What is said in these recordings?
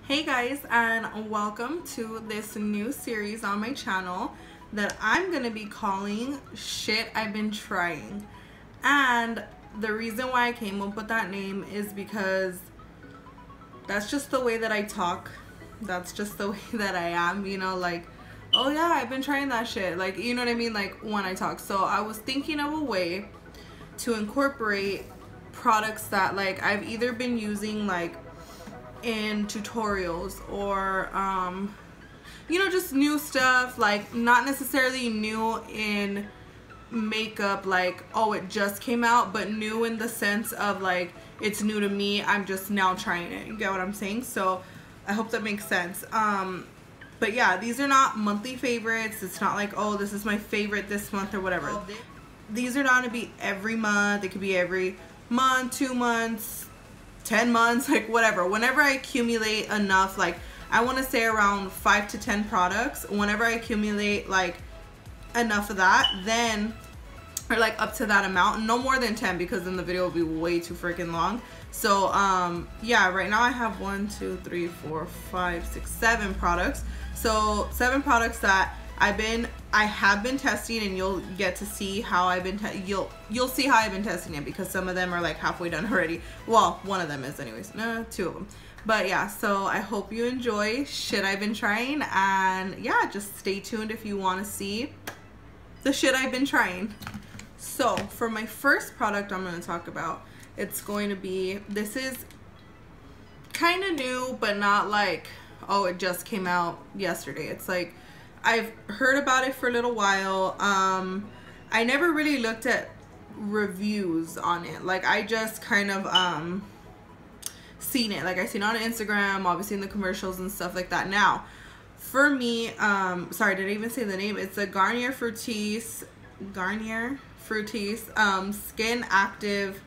Hey guys, and welcome to this new series on my channel that I'm gonna be calling Shit I've Been Trying. And the reason why I came up with that name is because that's just the way that I talk. That's just the way that I am, you know, like, oh yeah, I've been trying that shit, like, you know what I mean, like when I talk. So I was thinking of a way to incorporate products that like I've either been using like in tutorials or you know, just new stuff, like not necessarily new in makeup, like oh it just came out, but new in the sense of like it's new to me, I'm just now trying it. You get what I'm saying? So I hope that makes sense. But yeah, these are not monthly favorites. It's not like, oh, this is my favorite this month or whatever. These are not to be every month. It could be every month, 2 months, 10 months, like whatever. Whenever I accumulate enough, like I want to say around 5 to 10 products, whenever I accumulate like enough of that, then, or like up to that amount, no more than 10 because then the video will be way too freaking long. So yeah, right now I have 1, 2, 3, 4, 5, 6, 7 products. So 7 products that I have been testing, and you'll get to see how I've been you'll see how I've been testing it, because some of them are like halfway done already. Well, one of them is anyways. No, 2 of them. But yeah, so I hope you enjoy shit I've been trying, and yeah, just stay tuned if you want to see the shit I've been trying. So for my first product I'm going to talk about, it's going to be, this is kind of new, but not like, oh, it just came out yesterday. It's like I've heard about it for a little while. I never really looked at reviews on it. Like I just kind of seen it. Like I seen it on Instagram, obviously in the commercials and stuff like that. Now, for me, sorry, did I even say the name? It's a Garnier Fructis Skin Active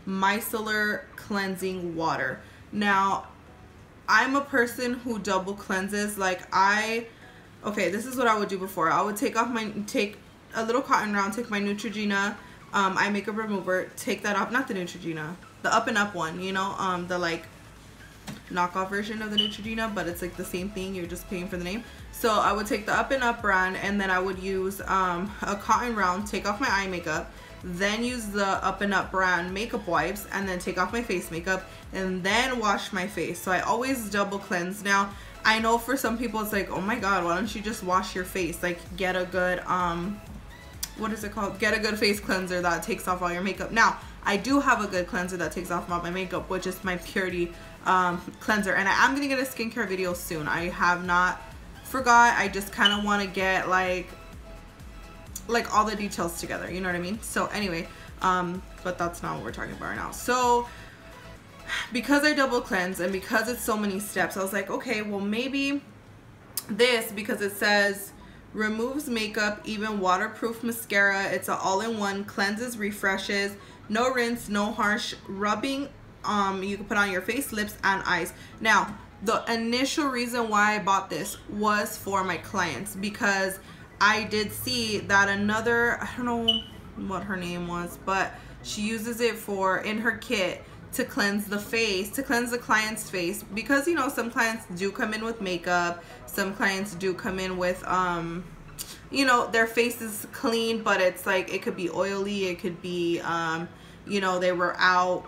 Micellar Cleansing Water. Now, I'm a person who double cleanses. Like okay, this is what I would do before. I would take a little cotton round, take my Neutrogena eye makeup remover, take that off, not the Neutrogena, the Up and Up one, you know, the like knockoff version of the Neutrogena, but it's like the same thing, you're just paying for the name. So I would take the Up and Up brand, and then I would use a cotton round, take off my eye makeup, then use the Up and Up brand makeup wipes, and then take off my face makeup, and then wash my face. So I always double cleanse. Now I know for some people it's like, oh my god, why don't you just wash your face? Like get a good what is it called? Get a good face cleanser that takes off all your makeup. Now I do have a good cleanser that takes off all my makeup, which is my Purity cleanser, and I am gonna get a skincare video soon. I have not forgot. I just kind of want to get like all the details together, you know what I mean? So anyway, but that's not what we're talking about right now. So because I double cleanse and because it's so many steps, I was like, okay, well maybe this, because it says removes makeup, even waterproof mascara. It's an all-in-one, cleanses, refreshes, no rinse, no harsh rubbing. You can put on your face, lips, and eyes. Now, the initial reason why I bought this was for my clients, because I did see that another, I don't know what her name was, but she uses it in her kit to cleanse the face, to cleanse the client's face, because you know some clients do come in with makeup, some clients do come in with you know, their face is clean, but it's like it could be oily, it could be you know, they were out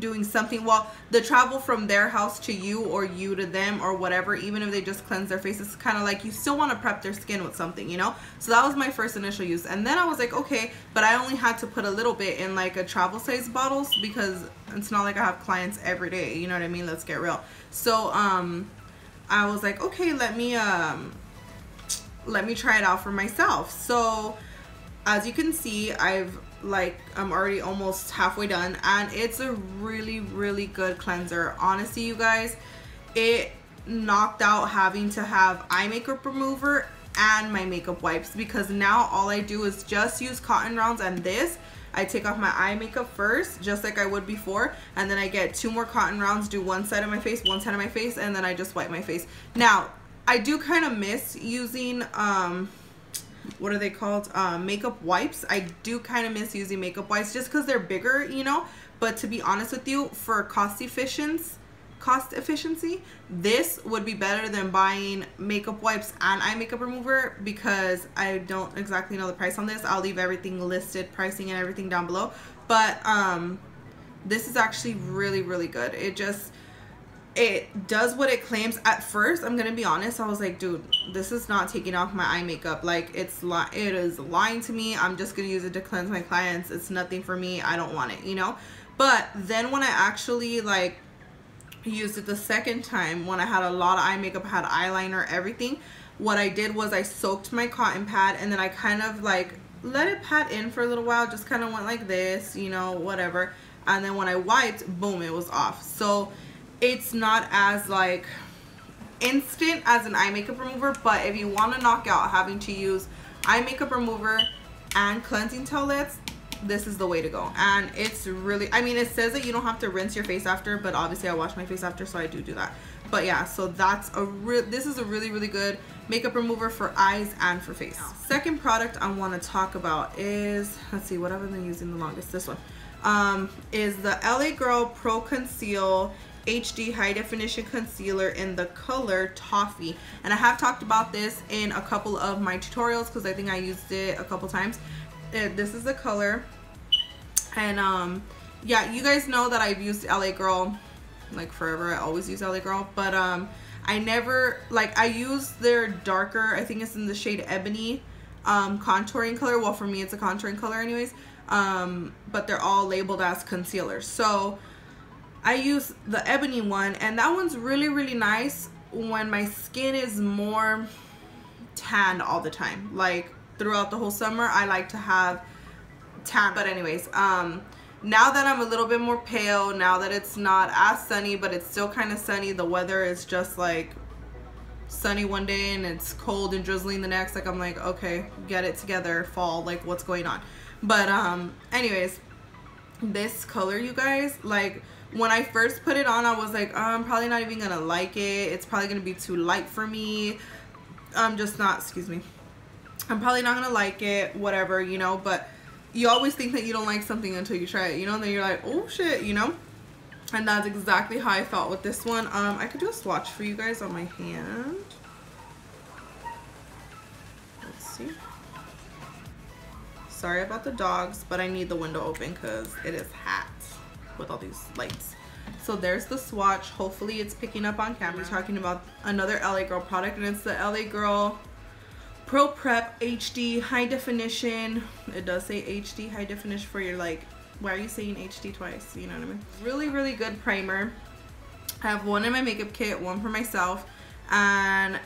doing something. Well, the travel from their house to you, or you to them, or whatever, even if they just cleanse their face, it's kind of like you still want to prep their skin with something, you know? So that was my first initial use. And then I was like, okay, but I only had to put a little bit in like a travel size bottles, because it's not like I have clients every day, you know what I mean? Let's get real. So I was like, okay, let me try it out for myself. So as you can see, I'm already almost halfway done, and it's a really good cleanser. Honestly, you guys, it knocked out having to have eye makeup remover and my makeup wipes, because now all I do is just use cotton rounds, and this I take off my eye makeup first, just like I would before, and then I get 2 more cotton rounds, do one side of my face, one side of my face, and then I just wipe my face. Now I do kind of miss using what are they called, makeup wipes. I do kind of miss using makeup wipes just because they're bigger, you know, but to be honest with you, for cost cost efficiency, this would be better than buying makeup wipes and eye makeup remover, because I don't exactly know the price on this. I'll leave everything listed, pricing and everything down below. But this is actually really, really good. It does what it claims. At first, I'm gonna be honest, I was like, dude, this is not taking off my eye makeup. Like, it is lying to me. I'm just gonna use it to cleanse my clients. It's nothing for me. I don't want it, you know. But then when I actually like used it the second time, when I had a lot of eye makeup, I had eyeliner, everything, what I did was I soaked my cotton pad and then I kind of like let it pat in for a little while, just kind of went like this, you know, whatever. And then when I wiped, boom, it was off. So it's not as like instant as an eye makeup remover, but if you want to knock out having to use eye makeup remover and cleansing towelettes, this is the way to go. And it's really, I mean, it says that you don't have to rinse your face after, but obviously I wash my face after, so I do that. But yeah, so that's this is a really, really good makeup remover for eyes and for face. Second product I want to talk about is, let's see, what have I been using the longest? This one is the LA Girl Pro Conceal HD High Definition Concealer in the color Toffee. And I have talked about this in a couple of my tutorials because I think I used it a couple times. This is the color. And yeah, you guys know that I've used LA Girl like forever. I always use LA Girl, but I never, like, I use their darker, I think it's in the shade Ebony contouring color. Well, for me it's a contouring color anyways, but they're all labeled as concealers. So I use the Ebony one, and that one's really, really nice when my skin is more tanned all the time. Like throughout the whole summer, I like to have tan. But anyways, now that I'm a little bit more pale, now that it's not as sunny, but it's still kind of sunny, the weather is just like sunny one day and it's cold and drizzling the next, like I'm like, okay, get it together, fall, like what's going on? But anyways, this color, you guys, like when I first put it on, I was like, I'm probably not even gonna like it. It's probably gonna be too light for me. I'm just not, excuse me, I'm probably not gonna like it, whatever, you know. But you always think that you don't like something until you try it, you know, and then you're like, oh shit, you know. And that's exactly how I felt with this one. I could do a swatch for you guys on my hand. Let's see. Sorry about the dogs, but I need the window open because it is hot with all these lights. So there's the swatch. Hopefully it's picking up on camera. We're talking about another LA Girl product, and it's the LA Girl Pro Prep HD High Definition. It does say HD High Definition for your, like, why are you saying HD twice? You know what I mean? Really, really good primer. I have one in my makeup kit, one for myself, and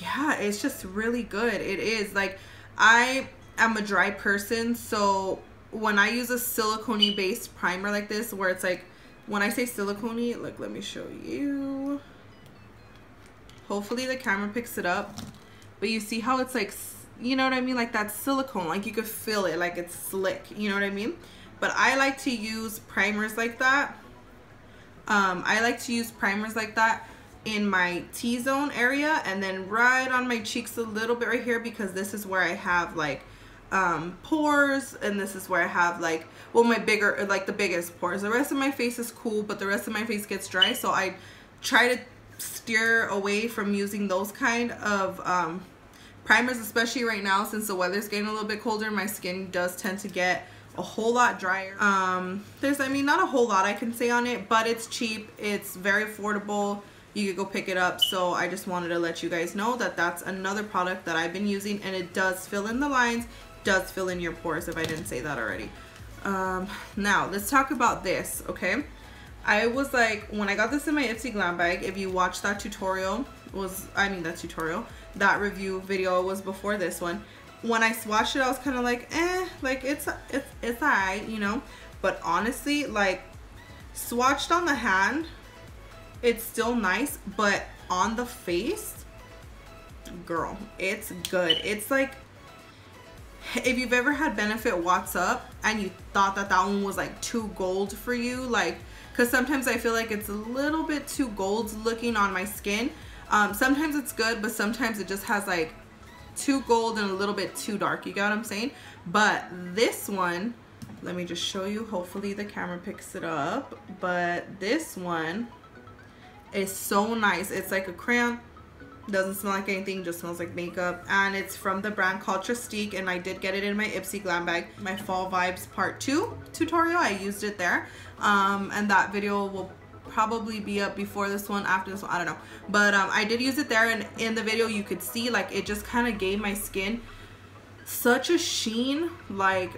yeah, it's just really good. It is, like, I am a dry person, so when I use a silicone based primer like this, where it's like, when I say silicone, like, let me show you. Hopefully the camera picks it up, but you see how it's like, you know what I mean, like that silicone, like you could feel it, like it's slick, you know what I mean? But I like to use primers like that. I like to use primers like that in my T-zone area, and then right on my cheeks a little bit right here, because this is where I have like pores, and this is where I have like, well, my bigger, like the biggest pores. The rest of my face is cool, but the rest of my face gets dry, so I try to steer away from using those kind of primers, especially right now since the weather's getting a little bit colder. My skin does tend to get a whole lot drier. There's, I mean, not a whole lot I can say on it, but it's cheap, it's very affordable, you could go pick it up. So I just wanted to let you guys know that that's another product that I've been using, and it does fill in the lines, does fill in your pores, if I didn't say that already. Now let's talk about this, okay? I was like, when I got this in my Ipsy Glam bag, if you watched that tutorial, that review video was before this one. When I swatched it, I was kind of like, like it's alright, you know. But honestly, like, swatched on the hand, it's still nice, but on the face, girl, it's good. It's like, if you've ever had Benefit What's Up and you thought that that one was like too gold for you, like, because sometimes I feel like it's a little bit too gold looking on my skin. Sometimes it's good, but sometimes it just has like too gold and a little bit too dark, you get what I'm saying? But this one, let me just show you. Hopefully the camera picks it up. But this one is so nice. It's like a crayon. Doesn't smell like anything, just smells like makeup. And it's from the brand called Trustique, and I did get it in my Ipsy Glam Bag. My Fall Vibes Part 2 tutorial, I used it there. And that video will probably be up before this one, after this one, I don't know. But I did use it there, and in the video you could see like it just kind of gave my skin such a sheen, like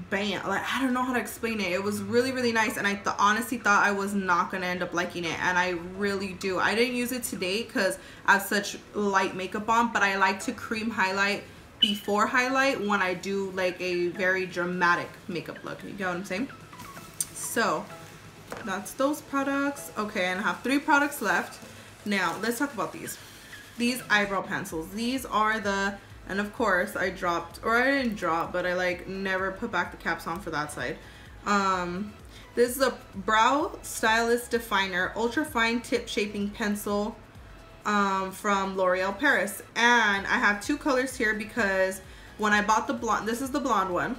bam, like I don't know how to explain it. It was really, really nice, and I honestly thought I was not gonna end up liking it, and I really do. I didn't use it today because I have such light makeup on, but I like to cream highlight before highlight when I do like a very dramatic makeup look. You get what I'm saying? So that's those products. Okay, and I have 3 products left. Now let's talk about these eyebrow pencils. These are the, and of course I dropped, or I didn't drop, but I like never put back the caps on for that side. This is a Brow Stylist Definer Ultra Fine Tip Shaping Pencil from L'Oreal Paris. And I have 2 colors here because when I bought the blonde, this is the blonde one.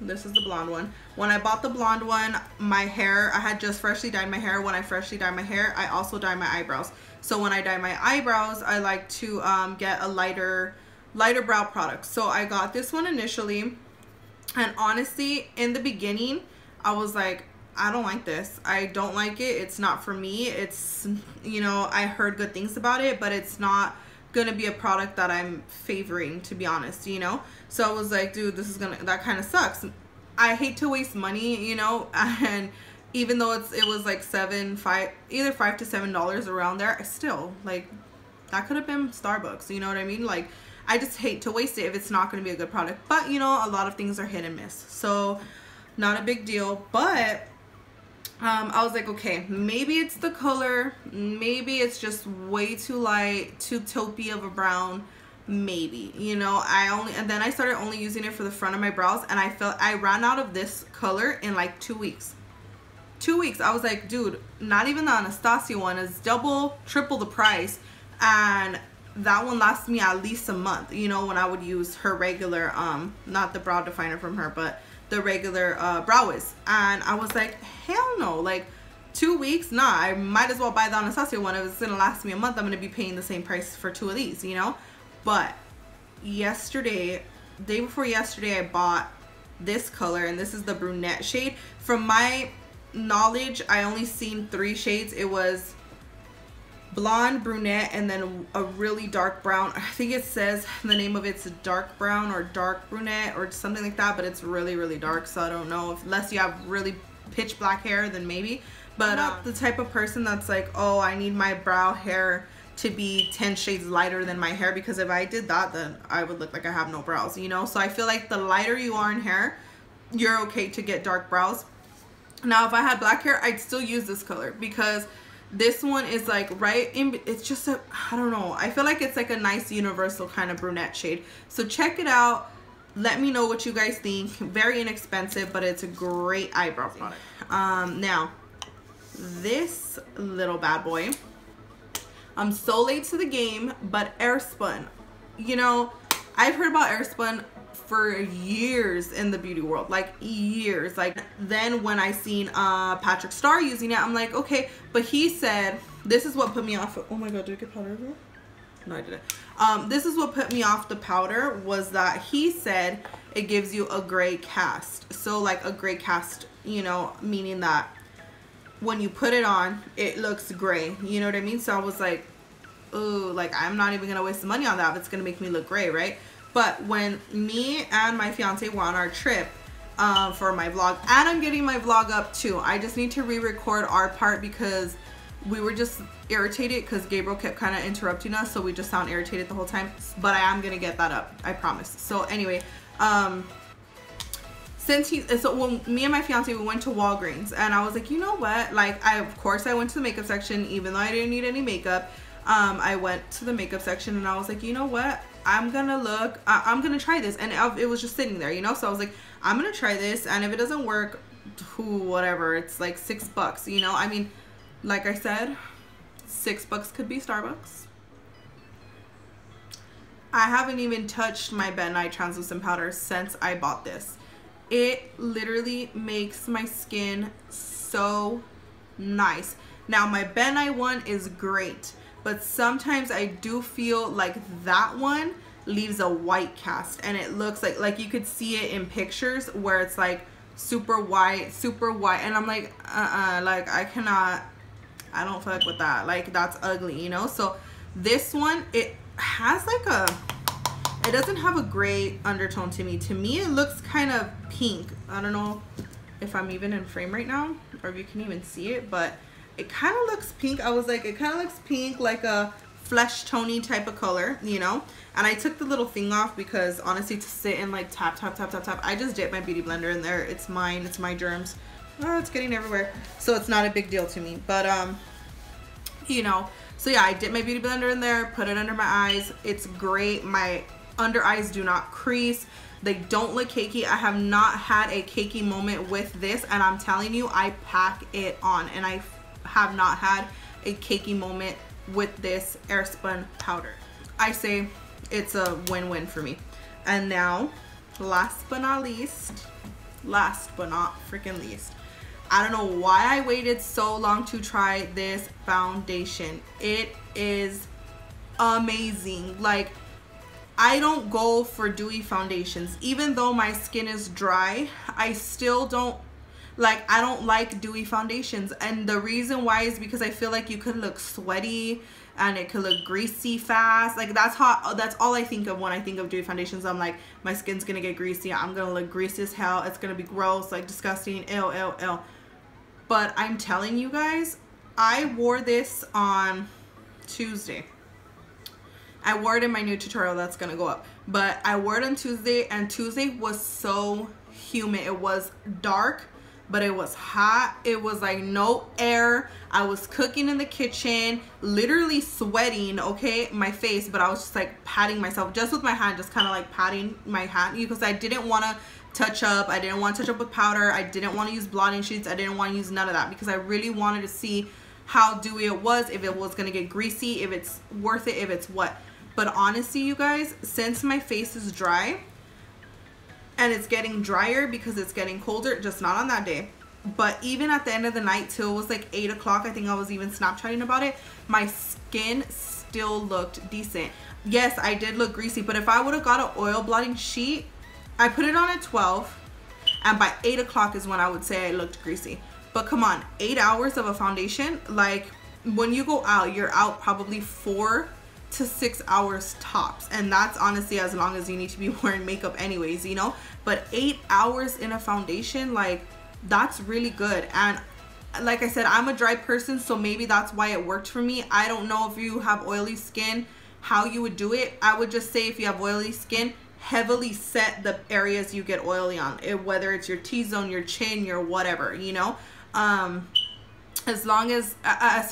This is the blonde one. When I bought the blonde one, my hair, I had just freshly dyed my hair. When I freshly dye my hair, I also dye my eyebrows. So when I dye my eyebrows, I like to get a lighter brow product. So I got this one initially, and honestly in the beginning I was like, I don't like this. I don't like it. It's not for me. It's, you know, I heard good things about it, but it's not gonna be a product that I'm favoring, to be honest, you know. So I was like, dude, this is gonna, that kind of sucks. I hate to waste money, you know, and even though it was like either $5 to $7 around there, I still, like, that could have been Starbucks, you know what I mean? Like, I just hate to waste it if it's not going to be a good product. But, you know, a lot of things are hit and miss. So, not a big deal. But, I was like, okay, maybe it's the color. Maybe it's just way too light, too taupey of a brown. Maybe, you know, and then I started only using it for the front of my brows. And I ran out of this color in like 2 weeks. 2 weeks. I was like, dude, not even the Anastasia one is double, triple the price. And that one lasts me at least a month, you know, when I would use her regular, not the brow definer from her, but the regular Brow Wiz. And I was like, hell no, like 2 weeks? Nah, I might as well buy the Anastasia one. If it's gonna last me a month, I'm gonna be paying the same price for 2 of these, you know. But yesterday, day before yesterday, I bought this color, and this is the Brunette shade. From my knowledge, I only seen 3 shades. It was blonde, brunette, and then a really dark brown. I think it says the name of it's dark brown or dark brunette or something like that, but it's really, really dark. So I don't know, unless you have really pitch black hair, then maybe. But I'm not the type of person that's like, oh, I need my brow hair to be 10 shades lighter than my hair, because if I did that, then I would look like I have no brows, you know. So I feel like the lighter you are in hair, you're okay to get dark brows. Now if I had black hair, I'd still use this color, because this one is like right in, it's just a, I don't know, I feel like it's like a nice universal kind of brunette shade. So check it out, let me know what you guys think. Very inexpensive, but it's a great eyebrow product. Now this little bad boy, I'm so late to the game, but Airspun, you know, I've heard about Airspun for years in the beauty world, like years. Like then when I seen Patrick Starr using it, I'm like, okay, but he said, this is what put me off. Oh my god, did I get powder everywhere? No, I didn't. This is what put me off the powder, was that he said it gives you a gray cast. So like a gray cast, you know, meaning that when you put it on, it looks gray, you know what I mean? So I was like, ooh, like I'm not even gonna waste the money on that if it's gonna make me look gray, right? But when me and my fiance were on our trip for my vlog, and I'm getting my vlog up too, I just need to re-record our part because we were just irritated because Gabriel kept kind of interrupting us, so we just sound irritated the whole time. But I am gonna get that up, I promise. So anyway, so when me and my fiance, we went to Walgreens, and I was like, you know what, like of course I went to the makeup section, even though I didn't need any makeup. I went to the makeup section, and I was like, you know what, I'm gonna try this. And it was just sitting there, you know. So I was like, I'm gonna try this, and if it doesn't work, whatever, it's like $6, you know. I mean, like I said, $6 could be Starbucks. I haven't even touched my bentonite translucent powder since I bought this. It literally makes my skin so nice. Now my Ben Nye one is great, but sometimes I do feel like that one leaves a white cast, and it looks like you could see it in pictures where it's like super white, and I'm like, like I don't fuck with that. Like, that's ugly, you know? So this one, it has like it doesn't have a gray undertone to me. To me, it looks kind of pink. I don't know if I'm even in frame right now or if you can even see it, but it kind of looks pink. I was like, it kind of looks pink, like a flesh tony type of color, you know? And I took the little thing off because honestly, to sit and like tap, I just dipped my beauty blender in there. It's mine, it's my germs. Oh, it's getting everywhere. So it's not a big deal to me, but you know, so yeah, I dipped my beauty blender in there, put it under my eyes. It's great. My under eyes do not crease. They don't look cakey. I have not had a cakey moment with this, and I'm telling you, I pack it on, and I have not had a cakey moment with this Airspun powder. I say it's a win-win for me. And now, last but not freaking least, I don't know why I waited so long to try this foundation. It is amazing. Like, I don't go for dewy foundations. Even though my skin is dry, I still don't like, I don't like dewy foundations. And the reason why is because I feel like you could look sweaty and it could look greasy fast. Like, that's all I think of when I think of dewy foundations. I'm like, my skin's gonna get greasy. I'm gonna look greasy as hell. It's gonna be gross, like disgusting, ew. But I'm telling you guys, I wore this on Tuesday. I wore it in my new tutorial that's gonna go up, but I wore it on Tuesday, and Tuesday was so humid. It was dark, but it was hot. It was like no air. I was cooking in the kitchen, literally sweating, okay, my face, but I was just like patting myself just with my hand, just kind of like patting my hand, because I didn't want to touch up. I didn't want to touch up with powder. I didn't want to use blotting sheets. I didn't want to use none of that, because I really wanted to see how dewy it was, if it was gonna get greasy, if it's worth it, if it's what. But honestly, you guys, since my face is dry, and it's getting drier because it's getting colder, just not on that day, but even at the end of the night till it was like 8 o'clock, I think I was even Snapchatting about it, my skin still looked decent. Yes, I did look greasy, but if I would have got an oil blotting sheet, I put it on at 12, and by 8 o'clock is when I would say I looked greasy. But come on, 8 hours of a foundation, like, when you go out, you're out probably 4 to 6 hours tops, and that's honestly as long as you need to be wearing makeup anyways, you know. But 8 hours in a foundation, like, that's really good. And like I said, I'm a dry person, so maybe that's why it worked for me. I don't know if you have oily skin how you would do it. I would just say, if you have oily skin, heavily set the areas you get oily on, whether it's your T-zone, your chin, your whatever, you know. As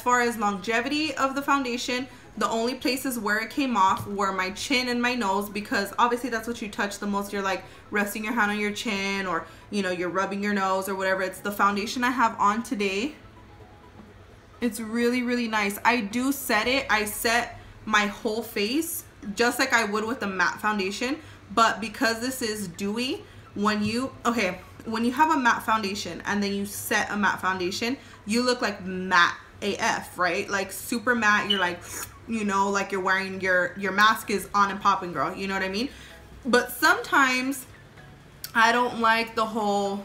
far as longevity of the foundation, the only places where it came off were my chin and my nose, because obviously that's what you touch the most. You're like resting your hand on your chin, or, you know, you're rubbing your nose or whatever. It's the foundation I have on today. It's really, really nice. I do set it. I set my whole face just like I would with a matte foundation, but because this is dewy, when you have a matte foundation and then you set a matte foundation, you look like matte AF, right? Like super matte. You're like, you know, like you're wearing your mask is on and popping, girl, you know what I mean? But sometimes I don't like the whole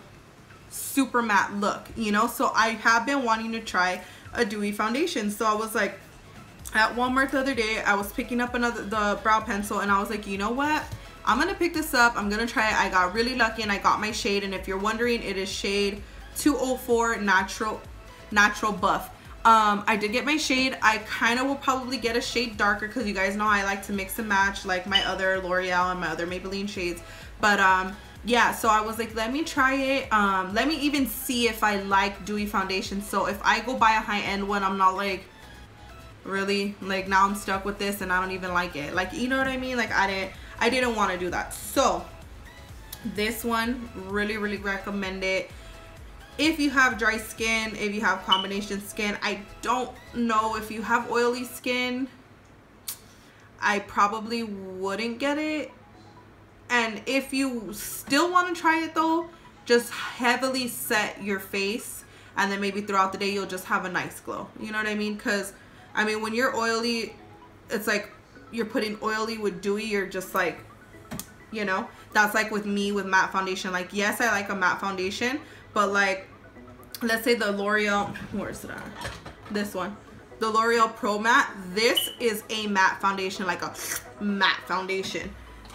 super matte look, you know. So I have been wanting to try a dewy foundation. So I was like, at Walmart the other day, I was picking up the brow pencil, and I was like, you know what, I'm gonna pick this up, I'm gonna try it. I got really lucky and I got my shade, and if you're wondering, it is shade 204 natural buff. I did get my shade. I kind of will probably get a shade darker, because you guys know I like to mix and match like my other L'Oreal and my other Maybelline shades. But yeah, so I was like, let me try it. Let me even see if I like dewy foundation. So if I go buy a high-end one, I'm not like, really, like, now I'm stuck with this and I don't even like it. Like, you know what I mean? Like, I didn't want to do that. So this one, really, really recommend it. If you have dry skin, if you have combination skin, I don't know if you have oily skin, I probably wouldn't get it. And if you still want to try it though, just heavily set your face, and then maybe throughout the day you'll just have a nice glow. You know what I mean? Because I mean, when you're oily, it's like you're putting oily with dewy. You're just like, you know, that's like with me with matte foundation. Like, yes, I like a matte foundation, but like, let's say the L'Oreal, where's it at? This one, the L'Oreal Pro Matte. This is a matte foundation, like a matte foundation.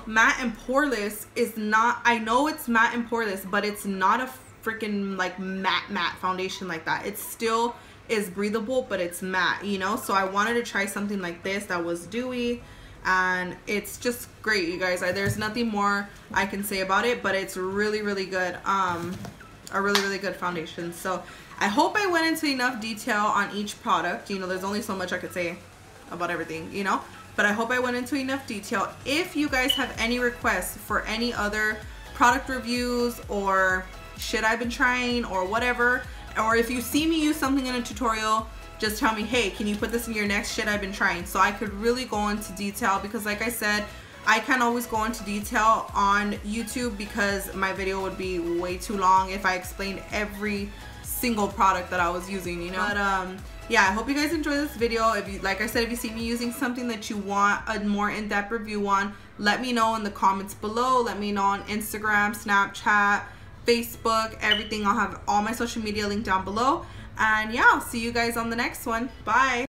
Matte and poreless is not, I know it's matte and poreless, but it's not a freaking like matte foundation like that. It still is breathable, but it's matte, you know. So I wanted to try something like this that was dewy, and it's just great, you guys. There's nothing more I can say about it, but it's really, really good. A really, really good foundation. So I hope I went into enough detail on each product. You know, there's only so much I could say about everything, you know, but I hope I went into enough detail. If you guys have any requests for any other product reviews or shit I've been trying or whatever, or if you see me use something in a tutorial, just tell me, hey, can you put this in your next shit I've been trying? So I could really go into detail, because like I said, I can't always go into detail on YouTube because my video would be way too long if I explained every single product that I was using, you know. But yeah, I hope you guys enjoy this video. If you, like I said, if you see me using something that you want a more in-depth review on, let me know in the comments below. Let me know on Instagram, Snapchat, Facebook, everything. I'll have all my social media linked down below. And yeah, I'll see you guys on the next one. Bye.